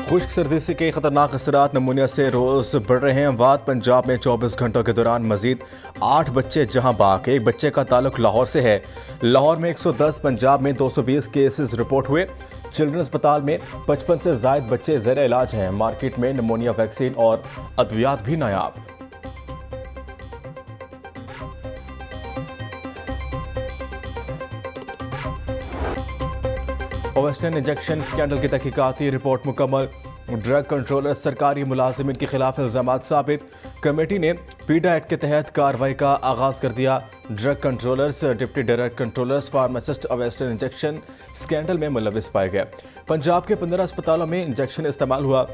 खुश्क सर्दी से कई खतरनाक असरात नमूनिया से रोज बढ़ रहे हैं। बाद पंजाब में 24 घंटों के दौरान मजीद 8 बच्चे जहां बाग। एक बच्चे का ताल्लुक लाहौर से है। लाहौर में 110, पंजाब में 220 केसेस रिपोर्ट हुए। चिल्ड्रन अस्पताल में 55 से ज्यादा बच्चे ज़ेर इलाज हैं। मार्केट में नमूनिया वैक्सीन और अद्वियात भी नायाब। वेस्टर्न इंजेक्शन स्कैंडल की तहकीकाती रिपोर्ट मुकम्मल। ड्रग कंट्रोलर सरकारी मुलाजिमिन के खिलाफ इल्जामात साबित। कमेटी ने पीडा एक्ट के तहत कार्रवाई का आगाज कर दिया। Drug controllers, deputy director controllers, pharmacist western injection scandal में मुलविस पाए गए। पंजाब के 15 अस्पतालों में इंजेक्शन इस्तेमाल हुआ।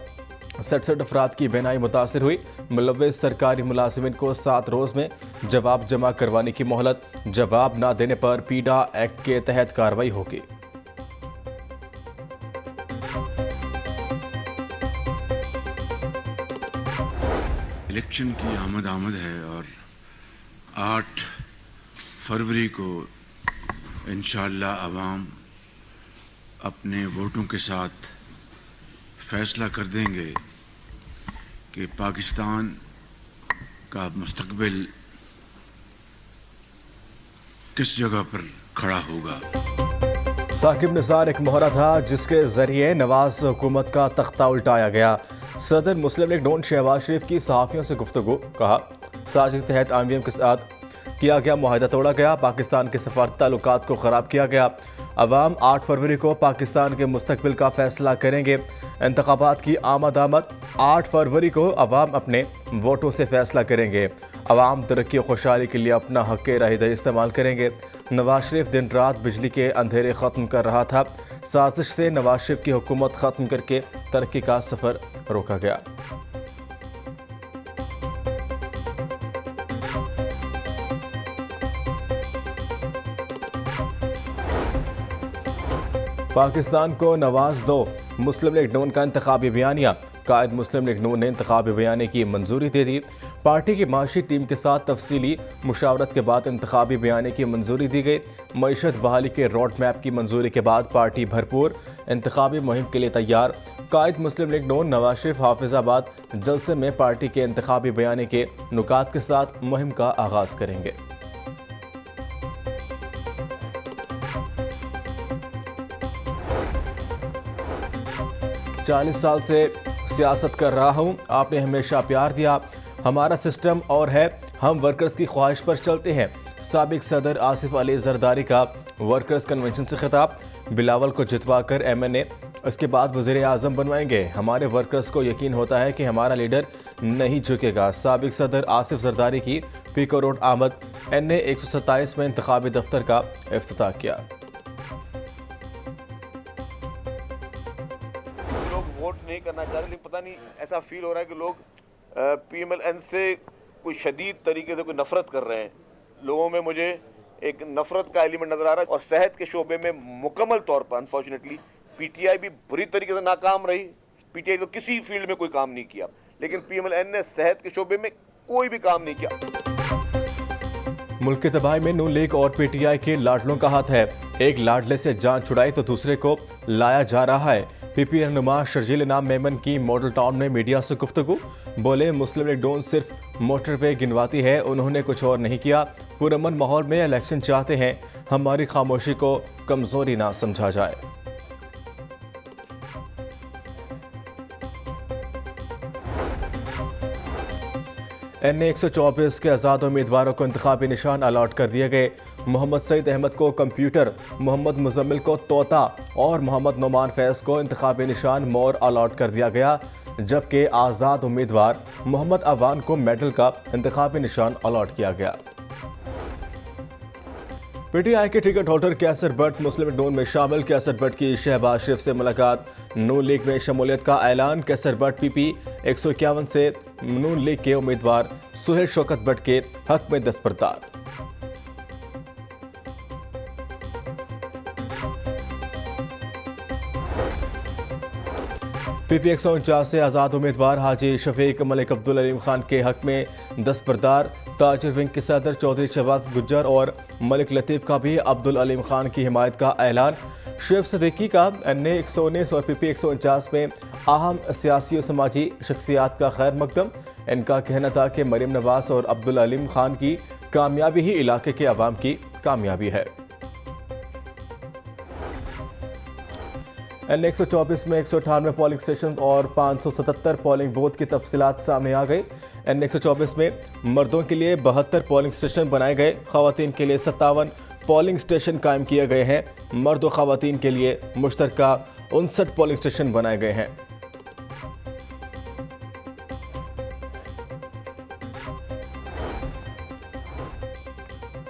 67 अफराद की बेनाई मुतासर हुई। मुलविस सरकारी मुलाजिमिन को 7 रोज में जवाब जमा करवाने की मोहलत। जवाब न देने पर पीडा एक्ट के तहत कार्रवाई होगी। इलेक्शन की आमद है और 8 फरवरी को इंशाअल्लाह अवाम अपने वोटों के साथ फैसला कर देंगे कि पाकिस्तान का मुस्तकबिल किस जगह पर खड़ा होगा। साकिब निसार एक मोहरा था जिसके जरिए नवाज हुकूमत का तख्ता उल्टाया गया। सदर मुस्लिम लीग नून शहबाज शरीफ की सहाफ़ियों से गुफ्तगू। कहा, साजिश के तहत IMF के साथ किया गया मुआहदा तोड़ा गया। पाकिस्तान के सफारती ताल्लुकात को ख़राब किया गया। अवाम 8 फरवरी को पाकिस्तान के मुस्तकबिल का फैसला करेंगे। इंतखाबात की आमद 8 फरवरी को अवाम अपने वोटों से फैसला करेंगे। अवाम तरक्की और खुशहाली के लिए अपना हक़ राहदरी इस्तेमाल करेंगे। नवाज शरीफ दिन रात बिजली के अंधेरे ख़त्म कर रहा था। साजिश से नवाज शरीफ की हुकूमत ख़त्म करके तरक्की का सफ़र रोका गया। पाकिस्तान को नवाज दो, मुस्लिम लीग नून का इंतखाबी बयानिया। कायद मुस्लिम लीग नून ने इंतखाबी बयाने की मंजूरी दे दी। पार्टी की माशी टीम के साथ तफसीली मुशावरत के बाद इंतखाबी बयाने की मंजूरी दी गई। मईशत बहाली के रोड मैप की मंजूरी के बाद पार्टी भरपूर इंतखाबी मुहिम के लिए तैयार। कायद मुस्लिम लीग नून नवाज शरीफ हाफिजाबाद जलसे में पार्टी के इंतखाबी बयाने के नुकात के साथ मुहिम का आगाज करेंगे। चालीस साल से सियासत कर रहा हूँ, आपने हमेशा प्यार दिया। हमारा सिस्टम और है, हम वर्कर्स की ख्वाहिश पर चलते हैं। साबिक सदर आसिफ अली जरदारी का वर्कर्स कन्वेंशन से खिताब। बिलावल को जितवाकर MNA इसके बाद वज़ीर आज़म बनवाएंगे। हमारे वर्कर्स को यकीन होता है कि हमारा लीडर नहीं झुकेगा। साबिक सदर आसिफ जरदारी की पीको रोड आमद। NA 127 में इंतखाबी दफ्तर का इफ्तिताह किया। वोट नहीं करना चाह रहे, लेकिन पता नहीं ऐसा फील हो रहा है कि लोग PMLN से कोई शदीद तरीके से कोई नफरत कर रहे हैं। लोगों में मुझे एक नफरत का एलिमेंट नजर आ रहा है। और सेहत के शोबे में मुकम्मल तौर पर अनफॉर्चुनेटली PTI भी बुरी तरीके से नाकाम रही। PTI तो किसी फील्ड में कोई काम नहीं किया, लेकिन PMLN ने सेहत के शोबे में कोई भी काम नहीं किया। मुल्क की तबाही में नून लीग और PTI के लाडलों का हाथ है। एक लाडले से जान छुड़ाई तो दूसरे को लाया जा रहा है। PP रहनुमा शर्जील नाम मेमन की मॉडल टाउन में मीडिया से गुफ्तगू। बोले, मुस्लिम लीग नून सिर्फ मोटरवे गिनवाती है, उन्होंने कुछ और नहीं किया। पुरअमन माहौल में इलेक्शन चाहते हैं, हमारी खामोशी को कमजोरी ना समझा जाए। NA 124 के आज़ाद उम्मीदवारों को इंतखाबी निशान अलॉट कर दिए गए। मोहम्मद सईद अहमद को कंप्यूटर, मोहम्मद मुजम्मिल को तोता और मोहम्मद नोमान फैज़ को इंतखाबी निशान मोर अलॉट कर दिया गया, जबकि आज़ाद उम्मीदवार मोहम्मद अवान को मेडल का इंतखाबी निशान अलॉट किया गया। PTI के टिकट होल्डर कैसर भट्ट मुस्लिम लीग नून में शामिल। कैसर भट्ट की शहबाज शरीफ से मुलाकात। नून लीग में शमूलियत का ऐलान। कैसर भट्ट PP 151 से नून लीग के उम्मीदवार सुहेल शौकत भट्ट के हक में दस्तबरदार। PP 149 से आज़ाद उम्मीदवार हाजी शफीक मलिक अब्दुल अलीम खान के हक में दस्तबरदार। ताजिर विंग के सदर चौधरी शहबाज गुज्जर और मलिक लतीफ़ का भी अब्दुल अलीम खान की हिमायत का ऐलान। शुएब सिद्दीकी का NA 119 और PP 149 में अहम सियासी और समाजी शख्सियात का खैर मकदम। इनका कहना था कि मरीम नवाज और अब्दुल अलीम खान की कामयाबी ही इलाके के अवाम की कामयाबी है। NA 124 में 198 पोलिंग स्टेशन और 577 पोलिंग बूथ की तफसीलात सामने आ गई। NA 124 में मर्दों के लिए 72 पोलिंग स्टेशन बनाए गए, खवातीन के लिए 57 पोलिंग स्टेशन कायम किए गए हैं। मर्द और खवातीन के लिए मुश्तरका 59 पोलिंग स्टेशन बनाए गए हैं।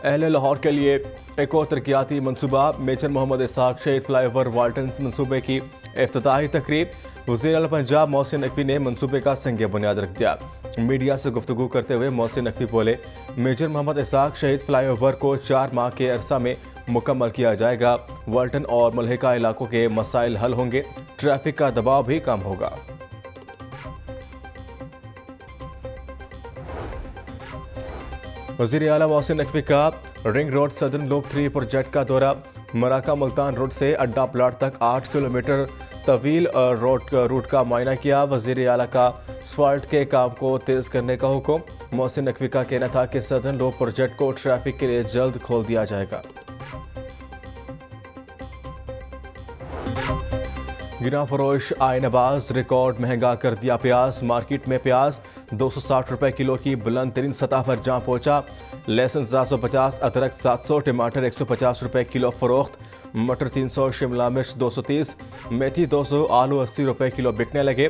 अहले लाहौर के लिए एक और तरक्याती मनसूबा। मेजर मोहम्मद इसाक शहीद फ्लाईओवर वाल्टन मनसूबे की इफ्तिताही तकरीब। वज़ीर आला पंजाब मोहसिन नकवी ने मनसूबे का संग बुनियाद रख दिया। मीडिया से गुफ्तगू करते हुए मोहसिन नकवी बोले, मेजर मोहम्मद इसाक शहीद फ्लाईओवर को 4 माह के अरसा में मुकम्मल किया जाएगा। वाल्टन और मलहिका इलाकों के मसाइल हल होंगे, ट्रैफिक का दबाव भी कम होगा। वज़ीर आला मोहसिन नकवी का ring road southern loop 3 project का दौरा। मराका मुल्तान रोड से अड्डा प्लाट तक 8 किलोमीटर तवील रूट का मुआयना किया। वज़ीर आला का स्फाल्ट के काम को तेज़ करने का हुक्म। मोहसिन नकवी का कहना था कि सदर्न लूप प्रोजेक्ट को ट्रैफिक के लिए जल्द खोल दिया जाएगा। गिरा फरोश आयनबाज रिकॉर्ड महंगा कर दिया प्याज। मार्केट में प्याज 260 रुपए किलो की बुलंद तरीन सतह पर जा पहुंचा। लहसुन 750, अदरक 700, टमाटर 150 रुपए किलो फरोख्त। मटर 300, शिमला मिर्च 230, मेथी 200, आलू 80 रुपए किलो बिकने लगे।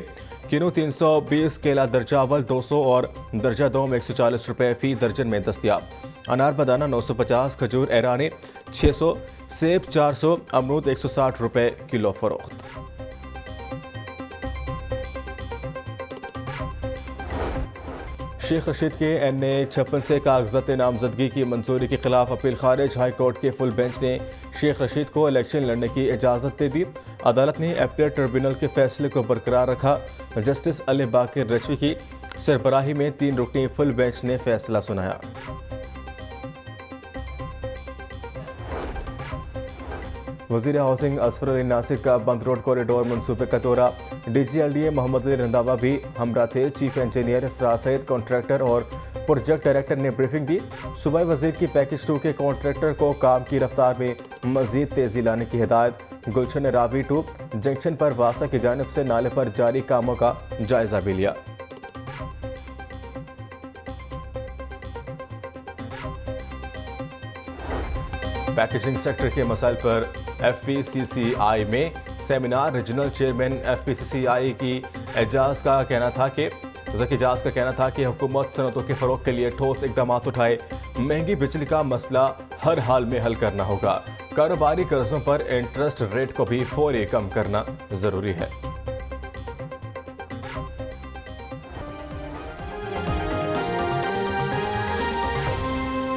किनू 320, केला दर्जा अव्वल 200 और दर्जा दोम 140 रुपए फी दर्जन में दस्तियाब। अनार बदाना 950, खजूर ईरानी 600, सेब 400, अमरूद 160 रुपए किलो फरोख्त। शेख रशीद के NA 56 से कागजात नामजदगी की मंजूरी के खिलाफ अपील खारिज। हाई कोर्ट के फुल बेंच ने शेख रशीद को इलेक्शन लड़ने की इजाज़त दे दी। अदालत ने अपीलेट ट्रिब्यूनल के फैसले को बरकरार रखा। जस्टिस अली बाकिर रजवी की सरबराही में 3 रुकनी फुल बेंच ने फैसला सुनाया। वज़ीर हाउसिंग असफर अली नासिर का बंद रोड कॉरिडोर मनसूबे का दौरा। DGLDA मोहम्मद अली रंधावा भी हमरा थे। चीफ इंजीनियर इसरार सईद, कॉन्ट्रैक्टर और प्रोजेक्ट डायरेक्टर ने ब्रीफिंग दी। सूबाई वज़ीर की पैकेज 2 के कॉन्ट्रैक्टर को काम की रफ्तार में मजीद तेज़ी लाने की हिदायत। गुलशन रावी 2 जंक्शन पर वासा की जानिब से नाले पर जारी कामों का जायजा भी लिया। पैकेजिंग सेक्टर के मसाइल पर FPCCI में सेमिनार। रीजनल चेयरमैन FPCCI की एजाज का कहना था कि हुकूमत सनतों के फरोग के लिए ठोस इकदाम उठाए। महंगी बिजली का मसला हर हाल में हल करना होगा। कारोबारी कर्जों पर इंटरेस्ट रेट को भी फौरी कम करना जरूरी है।